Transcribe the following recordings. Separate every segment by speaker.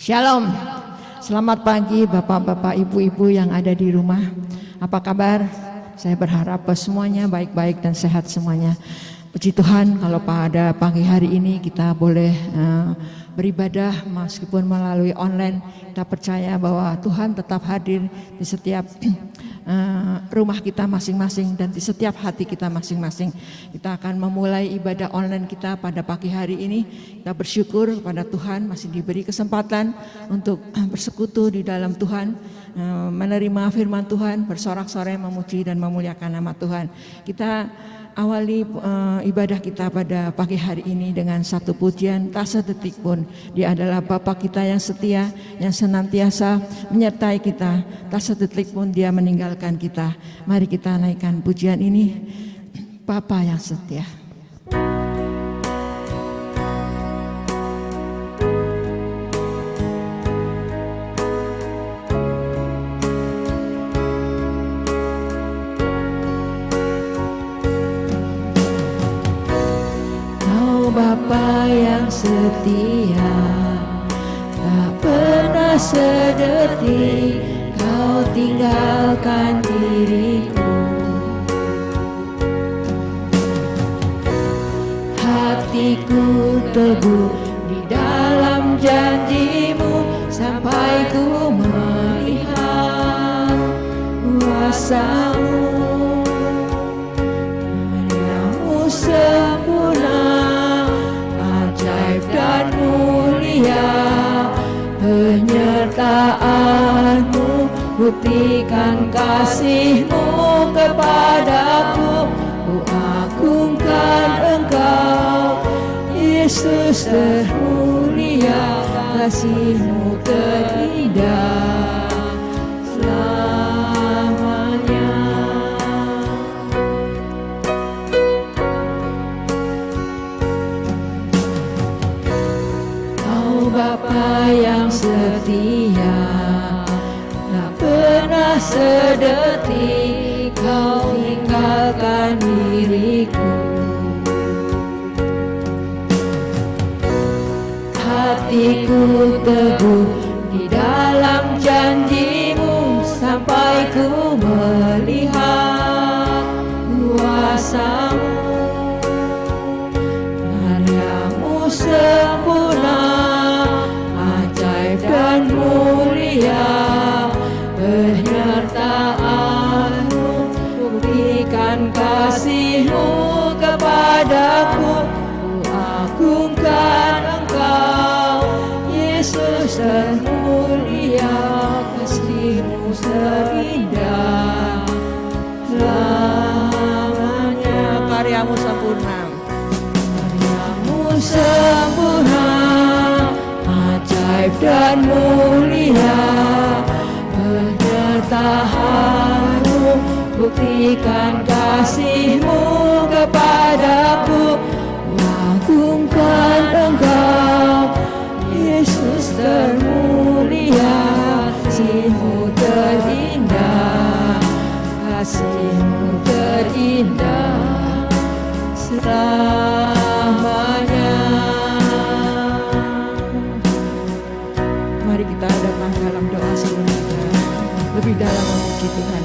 Speaker 1: Shalom, selamat pagi Bapak-Bapak, Ibu-Ibu yang ada di rumah. Apa kabar? Saya berharap semuanya baik-baik dan sehat semuanya. Puji Tuhan kalau pada pagi hari ini kita boleh beribadah meskipun melalui online. Kita percaya bahwa Tuhan tetap hadir di setiap rumah kita masing-masing dan di setiap hati kita masing-masing. Kita akan memulai ibadah online kita pada pagi hari ini. Kita bersyukur kepada Tuhan masih diberi kesempatan untuk bersekutu di dalam Tuhan, menerima firman Tuhan, bersorak-sorai memuji dan memuliakan nama Tuhan. Kita awali ibadah kita pada pagi hari ini dengan satu pujian tak sedetik pun. Dia adalah Bapa kita yang setia, yang senantiasa menyertai kita. Tak sedetik pun Dia meninggalkan kita. Mari kita naikkan pujian ini, Bapa yang setia. Bapa yang setia, tak pernah sedetik Kau tinggalkan diriku. Hatiku teguh di dalam janji-Mu sampai ku melihat kuasa-Mu. Karya-Mu sempurna dan mulia, penyertaan-Mu buktikan kasih-Mu kepadaku. Ku agungkan Engkau, Yesus termulia, kasih-Mu terindah selamanya. Bapa yang setia, tak pernah sedetik Kau tinggalkan diriku. Hatiku teguh di dalam janji-Mu sampai ku melihat kuasa-Mu. Karya-Mu sempurna dan mulia, penyertaan-Mu buktikan kasih-Mu kepadaku. Ku agungkan Engkau, Yesus termulia, kasih-Mu terindah selamanya. Karya-Mu sempurna, karya-Mu sempurna, ajaib dan mulia, penyertaan-Mu buktikan kasih-Mu kepadaku. Agungkan Engkau, Yesus termulia, kasih-Mu terindah, kasih-Mu terindah selamanya. Mari kita datang dalam doa sebelum kita lebih dalam memuji Tuhan.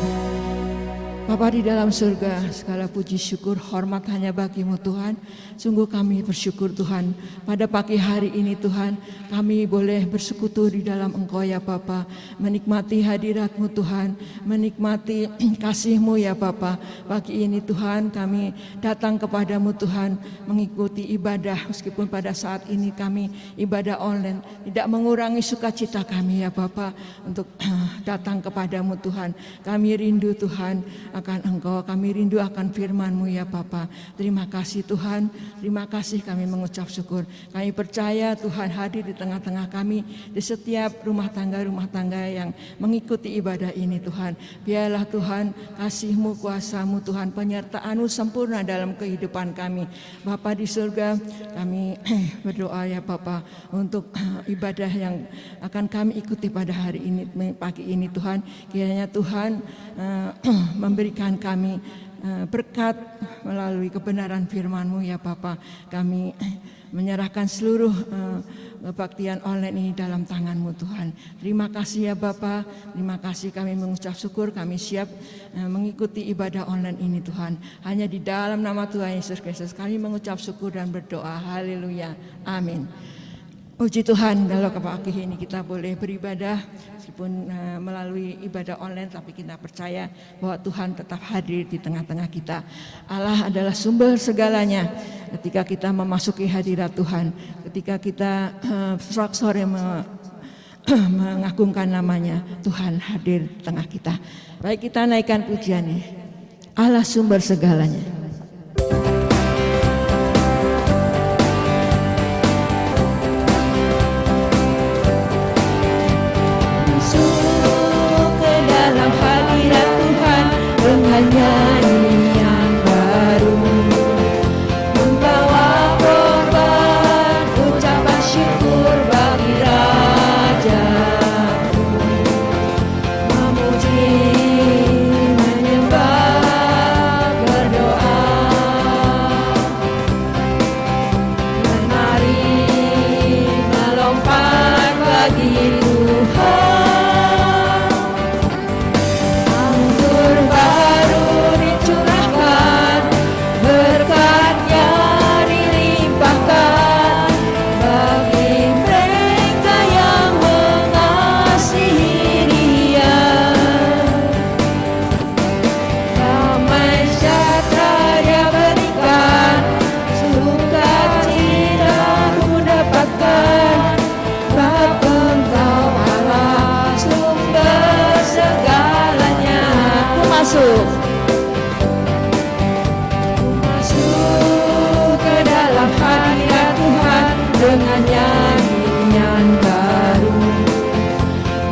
Speaker 1: Bapa di dalam surga, segala puji syukur hormat hanya bagi-Mu Tuhan. Sungguh kami bersyukur Tuhan, pada pagi hari ini Tuhan, kami boleh bersekutu di dalam Engkau ya Bapa, menikmati hadirat-Mu Tuhan, menikmati kasih-Mu ya Bapa. Pagi ini Tuhan kami datang kepadamu Tuhan, mengikuti ibadah meskipun pada saat ini kami ibadah online, tidak mengurangi sukacita kami ya Bapa untuk datang kepadamu Tuhan. Kami rindu Tuhan akan Engkau, kami rindu akan firman-Mu ya Bapa. Terima kasih Tuhan, terima kasih kami mengucap syukur. Kami percaya Tuhan hadir di tengah-tengah kami, di setiap rumah tangga yang mengikuti ibadah ini Tuhan. Biarlah Tuhan kasih-Mu, kuasa-Mu Tuhan, penyertaan-Mu sempurna dalam kehidupan kami. Bapa di surga, kami berdoa ya Bapa untuk ibadah yang akan kami ikuti pada hari ini, pagi ini Tuhan. Kiranya Tuhan memberikan kami berkat melalui kebenaran firman-Mu ya Bapa. Kami menyerahkan seluruh kebaktian online ini dalam tangan-Mu Tuhan. Terima kasih ya Bapa, terima kasih, kami mengucap syukur, kami siap mengikuti ibadah online ini Tuhan. Hanya di dalam nama Tuhan Yesus Kristus kami mengucap syukur dan berdoa. Haleluya, amin. Puji Tuhan, kalau pagi ini kita boleh beribadah meskipun melalui ibadah online, tapi kita percaya bahwa Tuhan tetap hadir di tengah-tengah kita. Allah adalah sumber segalanya. Ketika kita memasuki hadirat Tuhan, ketika kita sore mengagungkan namanya, Tuhan hadir di tengah kita. Baik, kita naikkan pujiannya. Allah sumber segalanya. Dengan nyanyian baru, membawa korban ucapan syukur bagi Raja-Ku, memuji, menyembah, berdoa, menari, melompat bagi Tuhan. Masuk ke dalam hadirat Tuhan dengan nyanyian baru,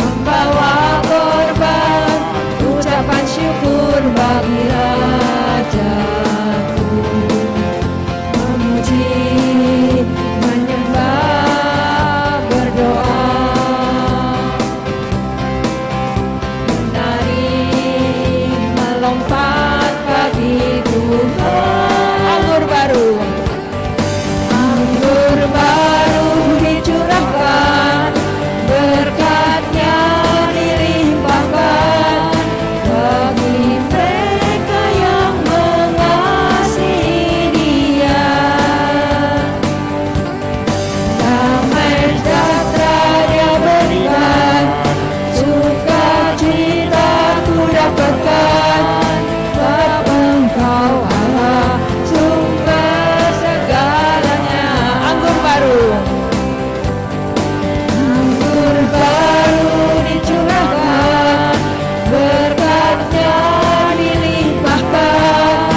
Speaker 1: membawa korban ucapan syukur bagi Raja-Ku, memuji, menyembah, berdoa, menari, melompat bagi Tuhan. Anggur baru dicurahkan, berkatnya dilimpahkan bagi mereka yang mengasihi Dia. Damai sejahtera Dia berikan, sukacita ku dapatkan, sebab Engkau Allah sumber segalanya. Anggur baru dicurahkan, berkatnya dilimpahkan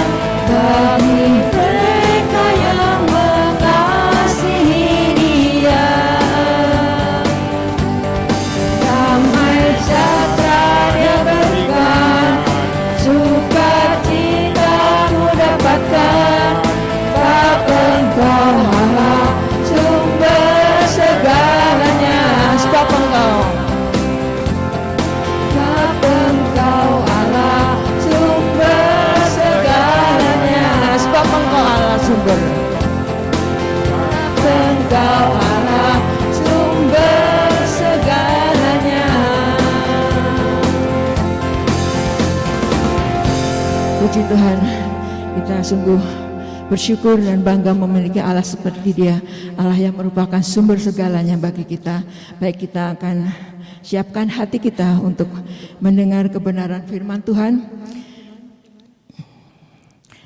Speaker 1: bagi mereka yang mengasihi Dia. Damai sejahtera Dia berikan, sukacita ku dapatkan, sebab Engkau Allah sumber segalanya. Sebab Engkau Allah sumber segalanya. Sebab Engkau Allah sumber. Engkau Allah sumber segalanya. Puji Tuhan, kita sungguh bersyukur dan bangga memiliki Allah seperti Dia, Allah yang merupakan sumber segalanya bagi kita. Baik, kita akan siapkan hati kita untuk mendengar kebenaran firman Tuhan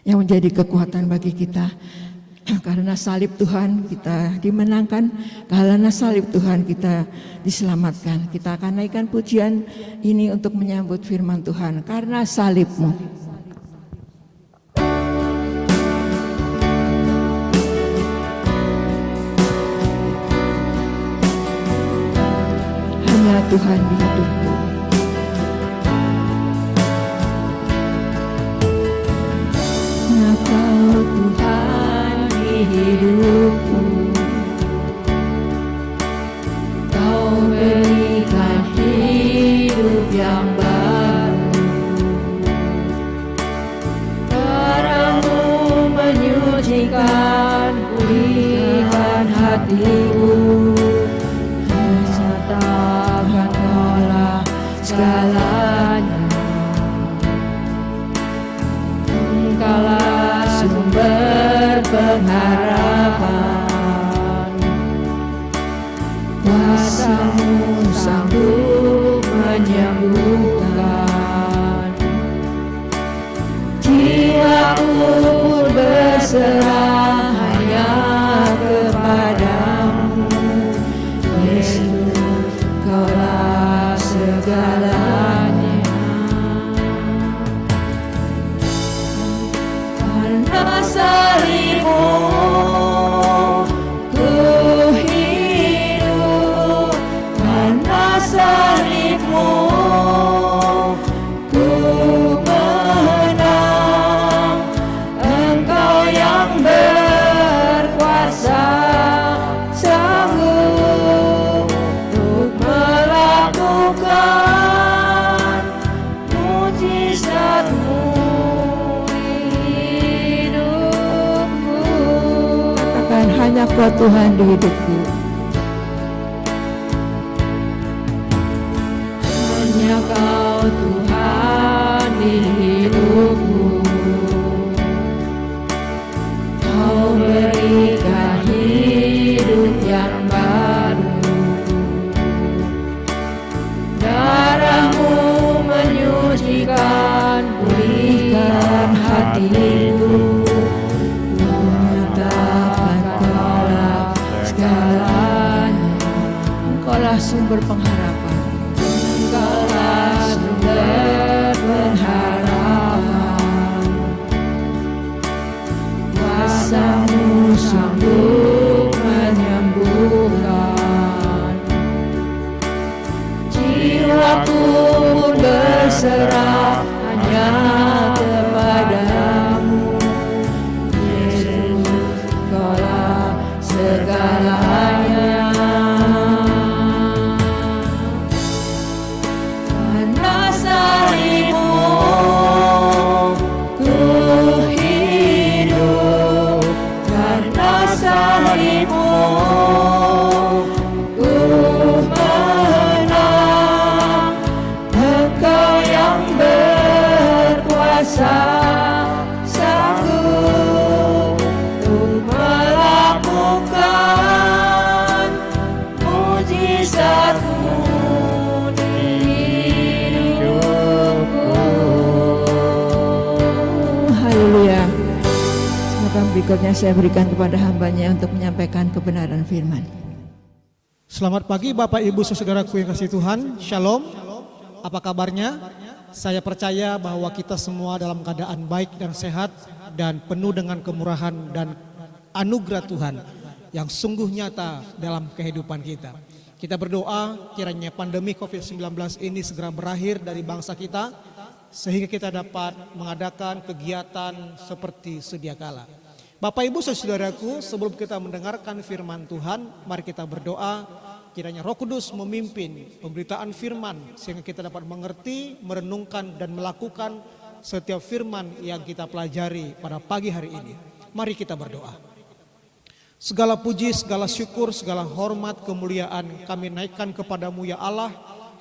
Speaker 1: yang menjadi kekuatan bagi kita. Karena salib Tuhan kita dimenangkan, karena salib Tuhan kita diselamatkan. Kita akan naikkan pujian ini untuk menyambut firman Tuhan. Karena salib-Mu. Hanya Tuhan di hidupku. Hanya Kau Tuhan di hidupku. Kau berikan hidup yang baru. pulihkan hatiku, nyatakan kaulah segalanya. Engkaulah sumber pengharapan, kuasa-Mu sanggup menyembuhkan. Jiwaku pun berserah hanya kepadamu, Yesus, Kaulah segalanya. Karena salib-Mu ku hidup, karena salib-Mu ku menang. Engkau yang berkuasa sanggup untuk melakukan mujizat-Mu di hidupku. Katakan, hanya Kau Tuhan di hidupku. Hanya Kau Tuhan di hidupku. Kau berikan hidup yang baru. Darah-Mu menyucikan, pulihkan hatiku. Ku nyatakan Kaulah segalanya. Engkaulah sumber pengharapan. Engkaulah sumber pengharapan. Kuasa-Mu sanggup menyembuhkan. Jiwaku pun berserah hanya kepadamu, Yesus, Kaulah segalanya. Karena salib-Mu ku hidup, karena salib-Mu ku menang. Engkau yang berkuasa sanggup untuk melakukan mujizat-Mu di hidupku. Haleluya. Semoga berikutnya saya berikan kepada hamba-Nya untuk menyampaikan kebenaran firman.
Speaker 2: Selamat pagi Bapak Ibu saudaraku yang kasih Tuhan. Shalom. Apa kabarnya? Saya percaya bahwa kita semua dalam keadaan baik dan sehat dan penuh dengan kemurahan dan anugerah Tuhan yang sungguh nyata dalam kehidupan kita. Kita berdoa kiranya pandemi COVID-19 ini segera berakhir dari bangsa kita sehingga kita dapat mengadakan kegiatan seperti sedia kala. Bapak Ibu saudaraku, sebelum kita mendengarkan firman Tuhan, mari kita berdoa kiranya Roh Kudus memimpin pemberitaan firman sehingga kita dapat mengerti, merenungkan dan melakukan setiap firman yang kita pelajari pada pagi hari ini. Mari kita berdoa. Segala puji, segala syukur, segala hormat, kemuliaan kami naikkan kepadamu ya Allah,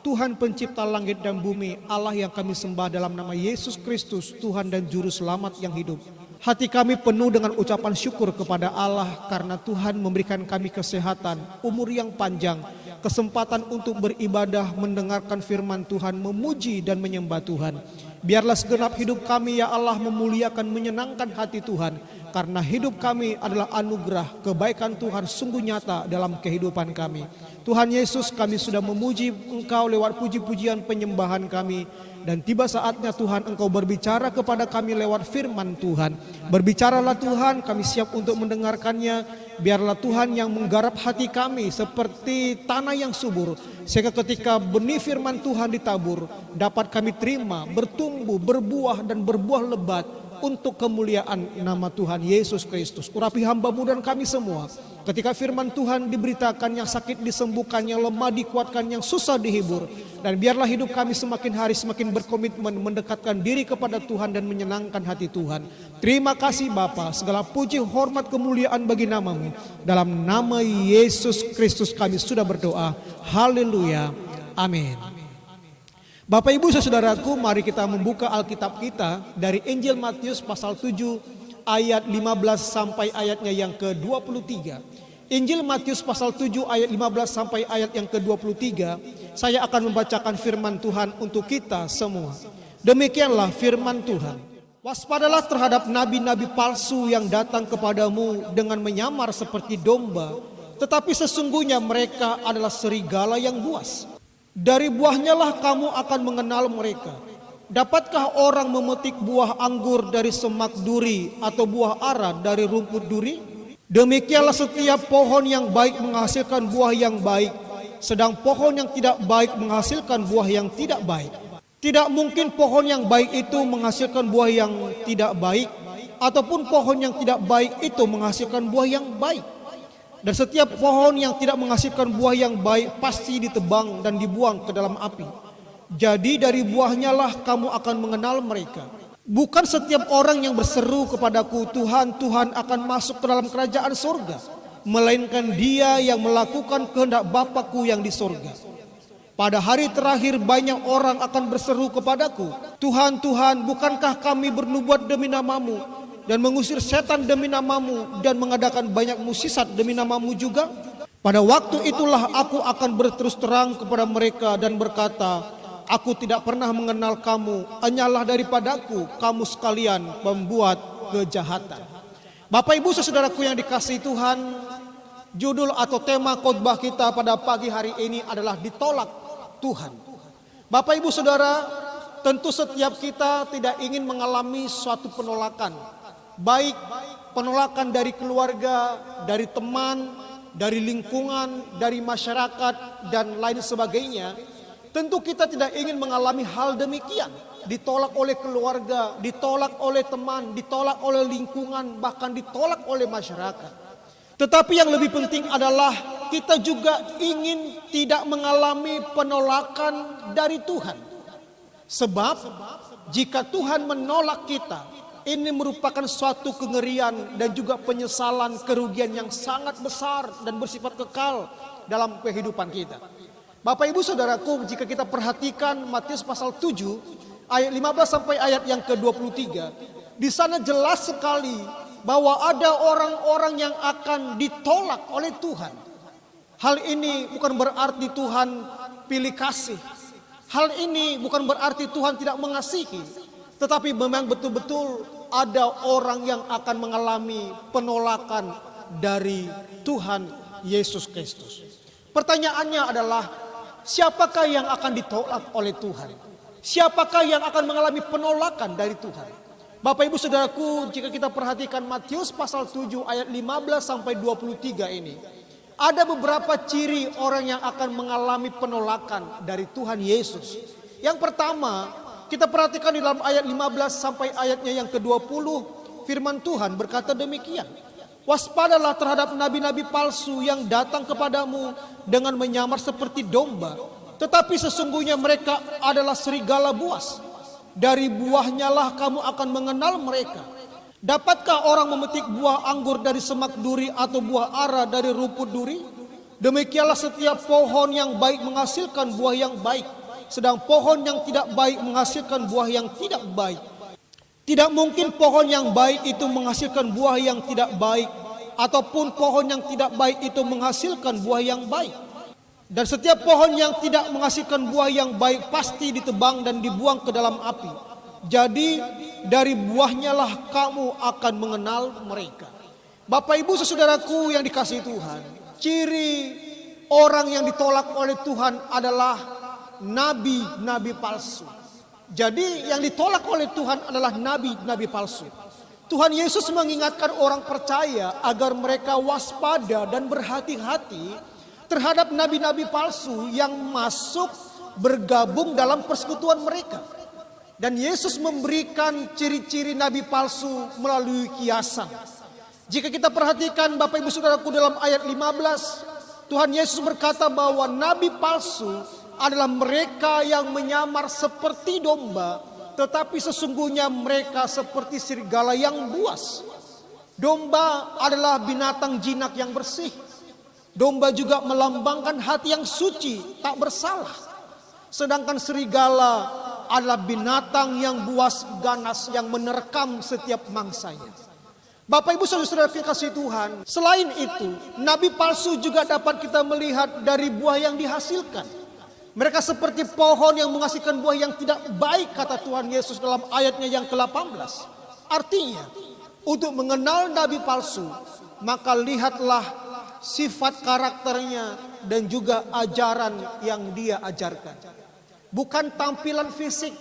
Speaker 2: Tuhan pencipta langit dan bumi, Allah yang kami sembah dalam nama Yesus Kristus, Tuhan dan Juru Selamat yang hidup. Hati kami penuh dengan ucapan syukur kepada Allah karena Tuhan memberikan kami kesehatan, umur yang panjang, kesempatan untuk beribadah, mendengarkan firman Tuhan, memuji dan menyembah Tuhan. Biarlah segenap hidup kami ya Allah memuliakan, menyenangkan hati Tuhan. Karena hidup kami adalah anugerah, kebaikan Tuhan sungguh nyata dalam kehidupan kami. Tuhan Yesus, kami sudah memuji Engkau lewat puji-pujian penyembahan kami. Dan tiba saatnya Tuhan Engkau berbicara kepada kami lewat firman Tuhan. Berbicaralah Tuhan, kami siap untuk mendengarkannya. Biarlah Tuhan yang menggarap hati kami seperti tanah yang subur. Sehingga ketika benih firman Tuhan ditabur, dapat kami terima, bertumbuh, berbuah dan berbuah lebat. untuk kemuliaan nama Tuhan Yesus Kristus. Urapi hamba-Mu dan kami semua. Ketika firman Tuhan diberitakan, yang sakit disembuhkan, yang lemah dikuatkan, yang susah dihibur. Dan biarlah hidup kami semakin hari semakin berkomitmen mendekatkan diri kepada Tuhan dan menyenangkan hati Tuhan. Terima kasih Bapa, segala puji, hormat, kemuliaan bagi nama-Mu. Dalam nama Yesus Kristus kami sudah berdoa. Haleluya. Amin. Bapak Ibu saudaraku, mari kita membuka Alkitab kita dari Injil Matius pasal 7 ayat 15 sampai ayatnya yang ke-23. Injil Matius pasal 7 ayat 15 sampai ayat yang ke-23. Saya akan membacakan firman Tuhan untuk kita semua. Demikianlah firman Tuhan. Waspadalah terhadap nabi-nabi palsu yang datang kepadamu dengan menyamar seperti domba, tetapi sesungguhnya mereka adalah serigala yang buas. Dari buahnya lah kamu akan mengenal mereka. Dapatkah orang memetik buah anggur dari semak duri atau buah ara dari rumput duri? Demikianlah setiap pohon yang baik menghasilkan buah yang baik, sedang pohon yang tidak baik menghasilkan buah yang tidak baik. Tidak mungkin pohon yang baik itu menghasilkan buah yang tidak baik, ataupun pohon yang tidak baik itu menghasilkan buah yang baik. Dan setiap pohon yang tidak menghasilkan buah yang baik pasti ditebang dan dibuang ke dalam api. Jadi dari buahnya lah kamu akan mengenal mereka. Bukan setiap orang yang berseru kepadaku, Tuhan, Tuhan, akan masuk ke dalam kerajaan surga, melainkan dia yang melakukan kehendak Bapa-Ku yang di surga. Pada hari terakhir banyak orang akan berseru kepadaku, Tuhan, Tuhan, bukankah kami bernubuat demi nama-Mu dan mengusir setan demi nama-Mu dan mengadakan banyak mukjizat demi nama-Mu juga? Pada waktu itulah aku akan berterus terang kepada mereka dan berkata, aku tidak pernah mengenal kamu, hanyalah daripadaku kamu sekalian membuat kejahatan. Bapak Ibu saudaraku yang dikasihi Tuhan, judul atau tema khotbah kita pada pagi hari ini adalah ditolak Tuhan. Bapak Ibu Saudara, tentu setiap kita tidak ingin mengalami suatu penolakan, baik penolakan dari keluarga, dari teman, dari lingkungan, dari masyarakat, dan lain sebagainya. Tentu kita tidak ingin mengalami hal demikian. Ditolak oleh keluarga, ditolak oleh teman, ditolak oleh lingkungan, bahkan ditolak oleh masyarakat. Tetapi yang lebih penting adalah kita juga ingin tidak mengalami penolakan dari Tuhan. Sebab jika Tuhan menolak kita, ini merupakan suatu kengerian dan juga penyesalan, kerugian yang sangat besar dan bersifat kekal dalam kehidupan kita. Bapak Ibu Saudaraku, jika kita perhatikan Matius pasal 7 ayat 15 sampai ayat yang ke-23, di sana jelas sekali bahwa ada orang-orang yang akan ditolak oleh Tuhan. Hal ini bukan berarti Tuhan pilih kasih. Hal ini bukan berarti Tuhan tidak mengasihi. Tetapi memang betul-betul ada orang yang akan mengalami penolakan dari Tuhan Yesus Kristus. Pertanyaannya adalah, siapakah yang akan ditolak oleh Tuhan? Siapakah yang akan mengalami penolakan dari Tuhan? Bapak Ibu Saudaraku, jika kita perhatikan Matius pasal 7 ayat 15 sampai 23 ini, ada beberapa ciri orang yang akan mengalami penolakan dari Tuhan Yesus. Yang pertama, kita perhatikan di dalam ayat 15 sampai ayatnya yang ke-20, firman Tuhan berkata demikian. Waspadalah terhadap nabi-nabi palsu yang datang kepadamu dengan menyamar seperti domba, tetapi sesungguhnya mereka adalah serigala buas. Dari buahnya lah kamu akan mengenal mereka. Dapatkah orang memetik buah anggur dari semak duri atau buah ara dari rumput duri? Demikianlah setiap pohon yang baik menghasilkan buah yang baik, sedang pohon yang tidak baik menghasilkan buah yang tidak baik. Tidak mungkin pohon yang baik itu menghasilkan buah yang tidak baik, ataupun pohon yang tidak baik itu menghasilkan buah yang baik. Dan setiap pohon yang tidak menghasilkan buah yang baik pasti ditebang dan dibuang ke dalam api. Jadi dari buahnya lah kamu akan mengenal mereka. Bapak Ibu saudaraku yang dikasihi Tuhan, ciri orang yang ditolak oleh Tuhan adalah nabi-nabi palsu. Jadi yang ditolak oleh Tuhan adalah nabi-nabi palsu. Tuhan Yesus mengingatkan orang percaya agar mereka waspada dan berhati-hati terhadap nabi-nabi palsu yang masuk bergabung dalam persekutuan mereka. Dan Yesus memberikan ciri-ciri nabi palsu melalui kiasan. Jika kita perhatikan Bapak Ibu Saudaraku dalam ayat 15, Tuhan Yesus berkata bahwa nabi palsu adalah mereka yang menyamar seperti domba, tetapi sesungguhnya mereka seperti serigala yang buas. Domba adalah binatang jinak yang bersih. Domba juga melambangkan hati yang suci, tak bersalah. Sedangkan serigala adalah binatang yang buas ganas yang menerkam setiap mangsanya. Bapak Ibu Saudara kasih Tuhan, selain itu, nabi palsu juga dapat kita melihat dari buah yang dihasilkan. Mereka seperti pohon yang menghasilkan buah yang tidak baik, kata Tuhan Yesus dalam ayatnya yang ke-18. Artinya, untuk mengenal nabi palsu, maka lihatlah sifat karakternya dan juga ajaran yang dia ajarkan. Bukan tampilan fisik,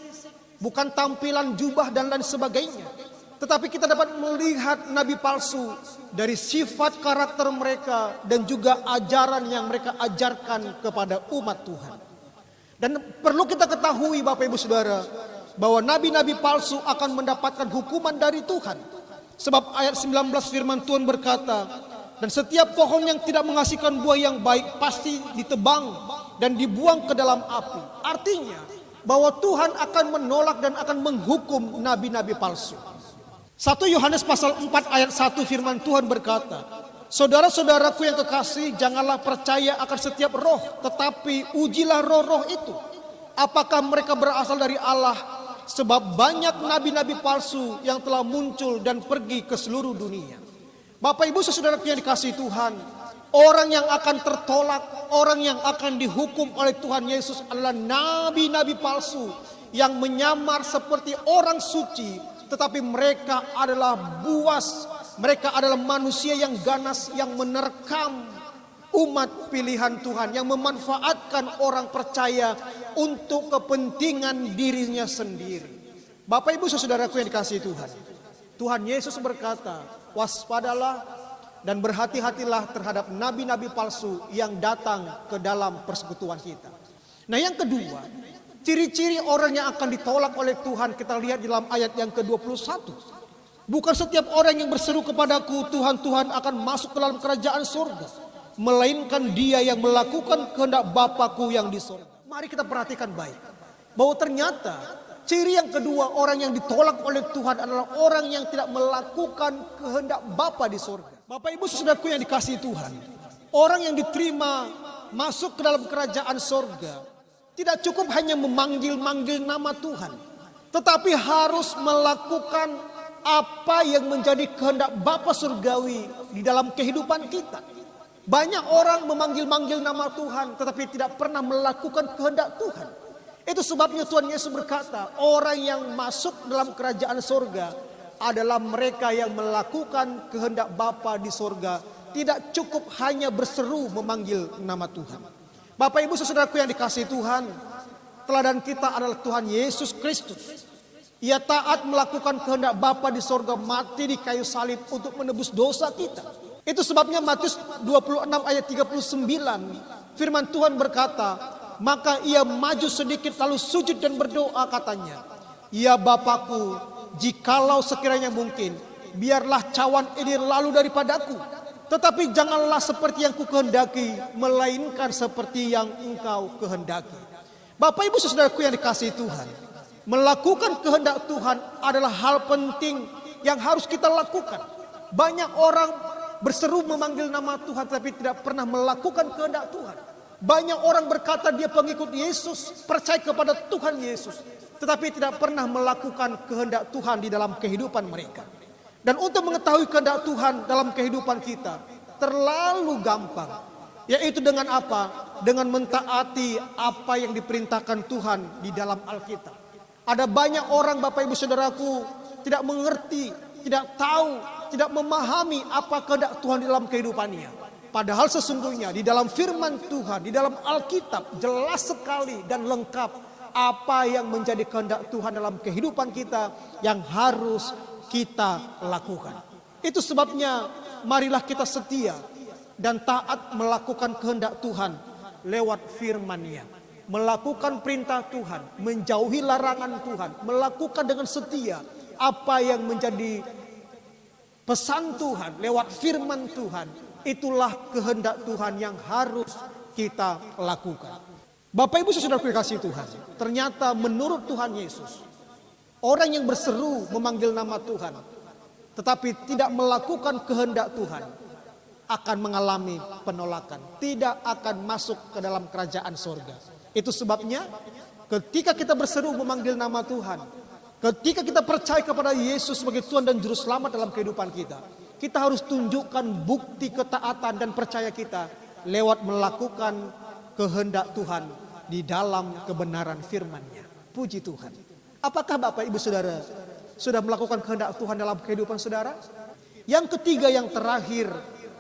Speaker 2: bukan tampilan jubah dan lain sebagainya. Tetapi kita dapat melihat nabi palsu dari sifat karakter mereka dan juga ajaran yang mereka ajarkan kepada umat Tuhan. Dan perlu kita ketahui Bapak Ibu Saudara, bahwa nabi-nabi palsu akan mendapatkan hukuman dari Tuhan. Sebab ayat 19 firman Tuhan berkata, dan setiap pohon yang tidak menghasilkan buah yang baik pasti ditebang dan dibuang ke dalam api. Artinya bahwa Tuhan akan menolak dan akan menghukum nabi-nabi palsu. 1 Yohanes pasal 4 ayat 1 firman Tuhan berkata, saudara-saudaraku yang kekasih, janganlah percaya akan setiap roh, tetapi ujilah roh-roh itu, apakah mereka berasal dari Allah, sebab banyak nabi-nabi palsu yang telah muncul dan pergi ke seluruh dunia. Bapak Ibu saudaraku yang dikasihi Tuhan, orang yang akan tertolak, orang yang akan dihukum oleh Tuhan Yesus adalah nabi-nabi palsu yang menyamar seperti orang suci, tetapi mereka adalah buas, mereka adalah manusia yang ganas, yang menerkam umat pilihan Tuhan, yang memanfaatkan orang percaya untuk kepentingan dirinya sendiri. Bapak Ibu saudaraku yang dikasihi Tuhan, Tuhan Yesus berkata, waspadalah dan berhati-hatilah terhadap nabi-nabi palsu yang datang ke dalam persekutuan kita. Nah, yang kedua, ciri-ciri orang yang akan ditolak oleh Tuhan kita lihat di dalam ayat yang ke-21. Bukan setiap orang yang berseru kepadaku, Tuhan, Tuhan, akan masuk ke dalam kerajaan surga, melainkan dia yang melakukan kehendak Bapa-Ku yang di surga. Mari kita perhatikan baik, bahwa ternyata ciri yang kedua orang yang ditolak oleh Tuhan adalah orang yang tidak melakukan kehendak Bapa di surga. Bapak Ibu saudaraku yang dikasihi Tuhan, orang yang diterima masuk ke dalam kerajaan surga tidak cukup hanya memanggil-manggil nama Tuhan, tetapi harus melakukan apa yang menjadi kehendak Bapa surgawi di dalam kehidupan kita. Banyak orang memanggil-manggil nama Tuhan tetapi tidak pernah melakukan kehendak Tuhan. Itu sebabnya Tuhan Yesus berkata, orang yang masuk dalam kerajaan surga adalah mereka yang melakukan kehendak Bapa di surga. Tidak cukup hanya berseru memanggil nama Tuhan. Bapak Ibu saudaraku yang dikasihi Tuhan, teladan kita adalah Tuhan Yesus Kristus. Ia taat melakukan kehendak Bapa di sorga, mati di kayu salib untuk menebus dosa kita. Itu sebabnya Matius 26 ayat 39 firman Tuhan berkata, maka ia maju sedikit lalu sujud dan berdoa, katanya, ya Bapa-Ku, jikalau sekiranya mungkin, biarlah cawan ini lalu daripadaku, tetapi janganlah seperti yang kukehendaki, melainkan seperti yang Engkau kehendaki. Bapak Ibu saudaraku yang dikasihi Tuhan, melakukan kehendak Tuhan adalah hal penting yang harus kita lakukan. Banyak orang berseru memanggil nama Tuhan tapi tidak pernah melakukan kehendak Tuhan. Banyak orang berkata dia pengikut Yesus, percaya kepada Tuhan Yesus, tetapi tidak pernah melakukan kehendak Tuhan di dalam kehidupan mereka. Dan untuk mengetahui kehendak Tuhan dalam kehidupan kita terlalu gampang, yaitu dengan apa? Dengan mentaati apa yang diperintahkan Tuhan di dalam Alkitab. Ada banyak orang Bapak Ibu Saudaraku tidak mengerti, tidak tahu, tidak memahami apa kehendak Tuhan di dalam kehidupannya. Padahal sesungguhnya di dalam firman Tuhan, di dalam Alkitab jelas sekali dan lengkap apa yang menjadi kehendak Tuhan dalam kehidupan kita yang harus kita lakukan. Itu sebabnya marilah kita setia dan taat melakukan kehendak Tuhan lewat firman-Nya. melakukan perintah Tuhan, menjauhi larangan Tuhan, melakukan dengan setia apa yang menjadi pesan Tuhan lewat firman Tuhan, itulah kehendak Tuhan yang harus kita lakukan. Bapak Ibu saudara kasih Tuhan, ternyata menurut Tuhan Yesus, orang yang berseru memanggil nama Tuhan, tetapi tidak melakukan kehendak Tuhan, akan mengalami penolakan, tidak akan masuk ke dalam kerajaan surga. Itu sebabnya ketika kita berseru memanggil nama Tuhan, ketika kita percaya kepada Yesus sebagai Tuhan dan Juru Selamat dalam kehidupan kita, kita harus tunjukkan bukti ketaatan dan percaya kita lewat melakukan kehendak Tuhan di dalam kebenaran firman-Nya. Puji Tuhan. Apakah Bapak Ibu Saudara sudah melakukan kehendak Tuhan dalam kehidupan saudara? Yang ketiga, yang terakhir,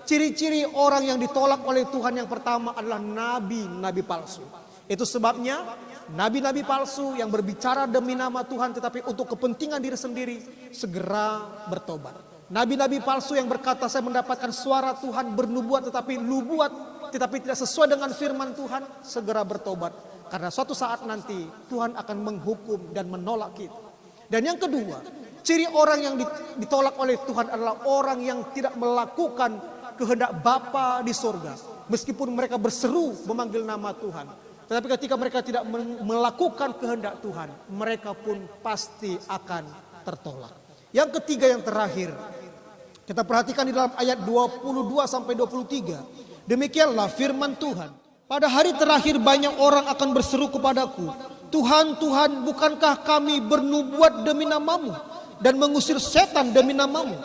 Speaker 2: ciri-ciri orang yang ditolak oleh Tuhan yang pertama adalah nabi-nabi palsu. Itu sebabnya nabi-nabi palsu yang berbicara demi nama Tuhan tetapi untuk kepentingan diri sendiri segera bertobat. Nabi-nabi palsu yang berkata saya mendapatkan suara Tuhan bernubuat tetapi tidak sesuai dengan firman Tuhan, segera bertobat. Karena suatu saat nanti Tuhan akan menghukum dan menolak kita. Dan yang kedua, ciri orang yang ditolak oleh Tuhan adalah orang yang tidak melakukan kehendak Bapa di surga. Meskipun mereka berseru memanggil nama Tuhan, tetapi ketika mereka tidak melakukan kehendak Tuhan, mereka pun pasti akan tertolak. Yang ketiga, yang terakhir, kita perhatikan di dalam ayat 22 sampai 23. Demikianlah firman Tuhan. Pada hari terakhir banyak orang akan berseru kepadaku, Tuhan, Tuhan, bukankah kami bernubuat demi namamu dan mengusir setan demi namamu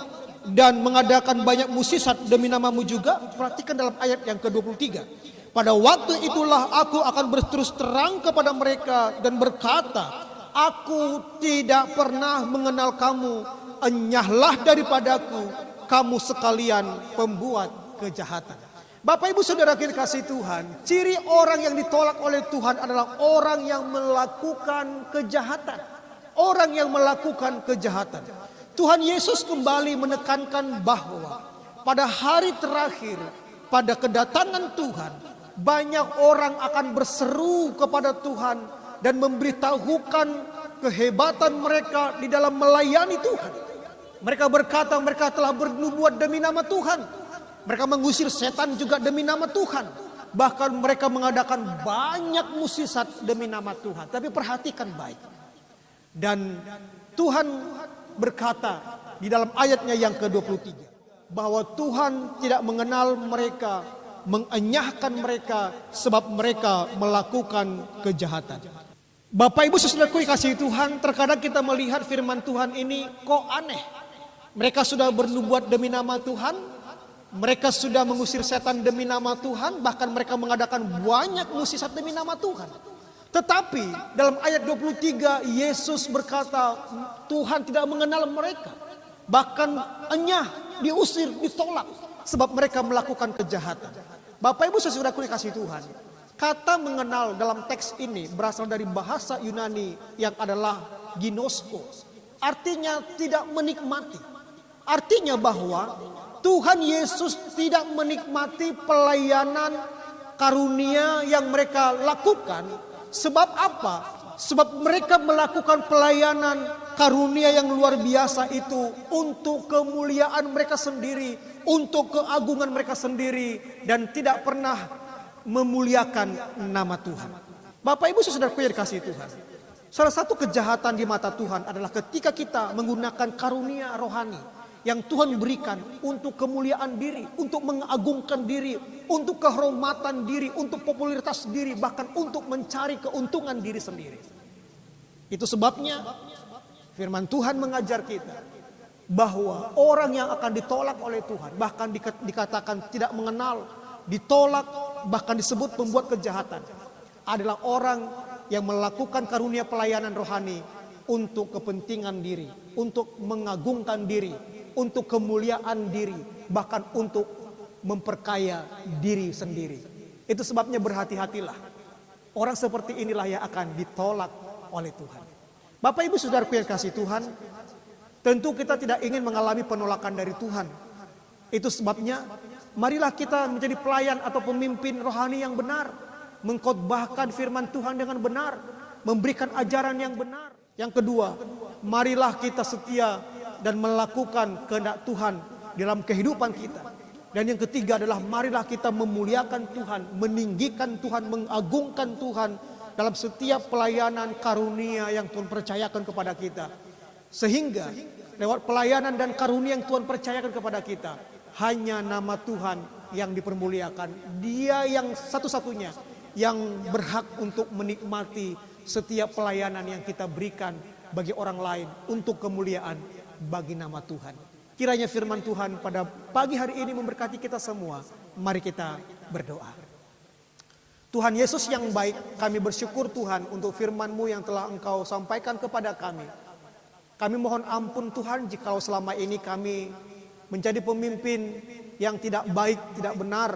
Speaker 2: dan mengadakan banyak mukjizat demi namamu juga? Perhatikan dalam ayat yang ke-23. Pada waktu itulah aku akan berterus terang kepada mereka dan berkata, aku tidak pernah mengenal kamu, enyahlah daripadaku, kamu sekalian pembuat kejahatan. Bapak Ibu Saudara kasih Tuhan, ciri orang yang ditolak oleh Tuhan adalah orang yang melakukan kejahatan. Orang yang melakukan kejahatan. Tuhan Yesus kembali menekankan bahwa pada hari terakhir, pada kedatangan Tuhan, banyak orang akan berseru kepada Tuhan dan memberitahukan kehebatan mereka di dalam melayani Tuhan. Mereka berkata mereka telah bernubuat demi nama Tuhan. Mereka mengusir setan juga demi nama Tuhan. Bahkan mereka mengadakan banyak mukjizat demi nama Tuhan. Tapi perhatikan baik. Dan Tuhan berkata di dalam ayatnya yang ke-23. Bahwa Tuhan tidak mengenal mereka, mengenyahkan mereka sebab mereka melakukan kejahatan. Bapak Ibu saudaraku kasih Tuhan, terkadang kita melihat firman Tuhan ini kok aneh. Mereka sudah bernubuat demi nama Tuhan, mereka sudah mengusir setan demi nama Tuhan, bahkan mereka mengadakan banyak mukjizat demi nama Tuhan. Tetapi dalam ayat 23 Yesus berkata Tuhan tidak mengenal mereka. Bahkan enyah, diusir, ditolak sebab mereka melakukan kejahatan. Bapak Ibu saudaraku dikasih Tuhan, kata mengenal dalam teks ini berasal dari bahasa Yunani yang adalah ginosko. Artinya tidak menikmati. Artinya bahwa Tuhan Yesus tidak menikmati pelayanan karunia yang mereka lakukan. Sebab apa? Sebab mereka melakukan pelayanan karunia yang luar biasa itu untuk kemuliaan mereka sendiri, untuk keagungan mereka sendiri, dan tidak pernah memuliakan nama Tuhan. Bapak Ibu saudaraku yang dikasihi Tuhan, salah satu kejahatan di mata Tuhan adalah ketika kita menggunakan karunia rohani yang Tuhan berikan untuk kemuliaan diri, untuk mengagungkan diri, untuk kehormatan diri, untuk popularitas diri, bahkan untuk mencari keuntungan diri sendiri. Itu sebabnya firman Tuhan mengajar kita bahwa orang yang akan ditolak oleh Tuhan, bahkan dikatakan tidak mengenal, ditolak, bahkan disebut pembuat kejahatan, adalah orang yang melakukan karunia pelayanan rohani untuk kepentingan diri, untuk mengagungkan diri, untuk kemuliaan diri, bahkan untuk memperkaya diri sendiri. Itu sebabnya berhati-hatilah. Orang seperti inilah yang akan ditolak oleh Tuhan. Bapak Ibu saudaraku yang kasih Tuhan, tentu kita tidak ingin mengalami penolakan dari Tuhan. Itu sebabnya marilah kita menjadi pelayan atau pemimpin rohani yang benar. mengkhotbahkan firman Tuhan dengan benar, memberikan ajaran yang benar. Yang kedua, marilah kita setia dan melakukan kehendak Tuhan dalam kehidupan kita. Dan yang ketiga adalah marilah kita memuliakan Tuhan, meninggikan Tuhan, mengagungkan Tuhan dalam setiap pelayanan karunia yang Tuhan percayakan kepada kita. Sehingga lewat pelayanan dan karunia yang Tuhan percayakan kepada kita, hanya nama Tuhan yang dipermuliakan. Dia yang satu-satunya yang berhak untuk menikmati setiap pelayanan yang kita berikan bagi orang lain untuk kemuliaan bagi nama Tuhan. Kiranya firman Tuhan pada pagi hari ini memberkati kita semua. Mari kita berdoa. Tuhan Yesus yang baik, kami bersyukur Tuhan untuk firman-Mu yang telah Engkau sampaikan kepada kami. Kami mohon ampun Tuhan jikalau selama ini kami menjadi pemimpin yang tidak baik, tidak benar.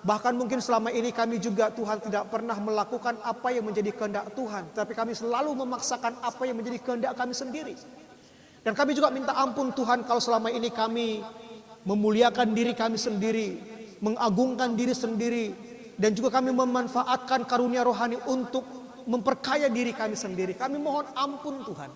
Speaker 2: Bahkan mungkin selama ini kami juga Tuhan tidak pernah melakukan apa yang menjadi kehendak Tuhan. Tapi kami selalu memaksakan apa yang menjadi kehendak kami sendiri. Dan kami juga minta ampun Tuhan kalau selama ini kami memuliakan diri kami sendiri, mengagungkan diri sendiri. Dan juga kami memanfaatkan karunia rohani untuk memperkaya diri kami sendiri. Kami mohon ampun Tuhan.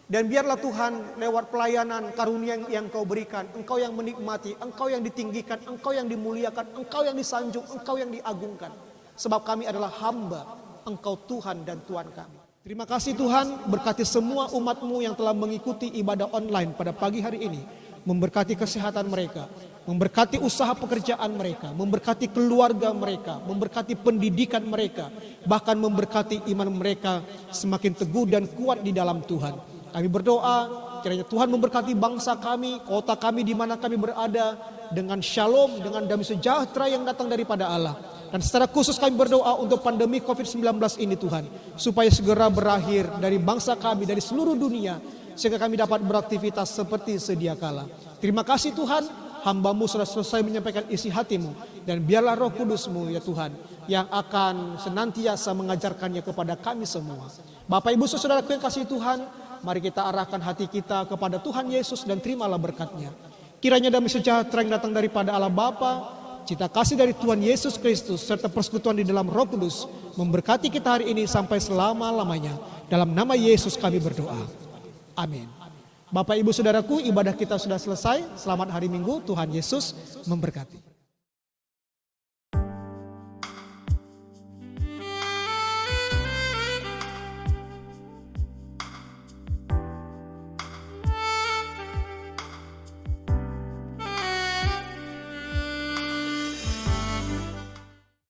Speaker 2: Dan biarlah Tuhan lewat pelayanan karunia yang Engkau berikan, Engkau yang menikmati, Engkau yang ditinggikan, Engkau yang dimuliakan, Engkau yang disanjung, Engkau yang diagungkan. Sebab kami adalah hamba, Engkau Tuhan dan Tuhan kami. Terima kasih Tuhan, berkati semua umat-Mu yang telah mengikuti ibadah online pada pagi hari ini. Memberkati kesehatan mereka, memberkati usaha pekerjaan mereka, memberkati keluarga mereka, memberkati pendidikan mereka, bahkan memberkati iman mereka semakin teguh dan kuat di dalam Tuhan. Kami berdoa, kiranya Tuhan memberkati bangsa kami, kota kami di mana kami berada, dengan shalom, dengan damai sejahtera yang datang daripada Allah. Dan secara khusus kami berdoa untuk pandemi COVID-19 ini Tuhan, supaya segera berakhir dari bangsa kami, dari seluruh dunia, sehingga kami dapat beraktivitas seperti sedia kala. Terima kasih Tuhan, hamba-Mu sudah selesai menyampaikan isi hati-Mu. Dan biarlah Roh Kudus-Mu ya Tuhan, yang akan senantiasa mengajarkannya kepada kami semua. Bapak Ibu Saudaraku yang kasih Tuhan, mari kita arahkan hati kita kepada Tuhan Yesus dan terimalah berkat-Nya. Kiranya damai sejahtera yang datang daripada Allah Bapa, cita kasih dari Tuhan Yesus Kristus, serta persekutuan di dalam Roh Kudus, memberkati kita hari ini sampai selama-lamanya. Dalam nama Yesus kami berdoa. Amin. Bapak Ibu Saudaraku, ibadah kita sudah selesai. Selamat hari Minggu, Tuhan Yesus memberkati.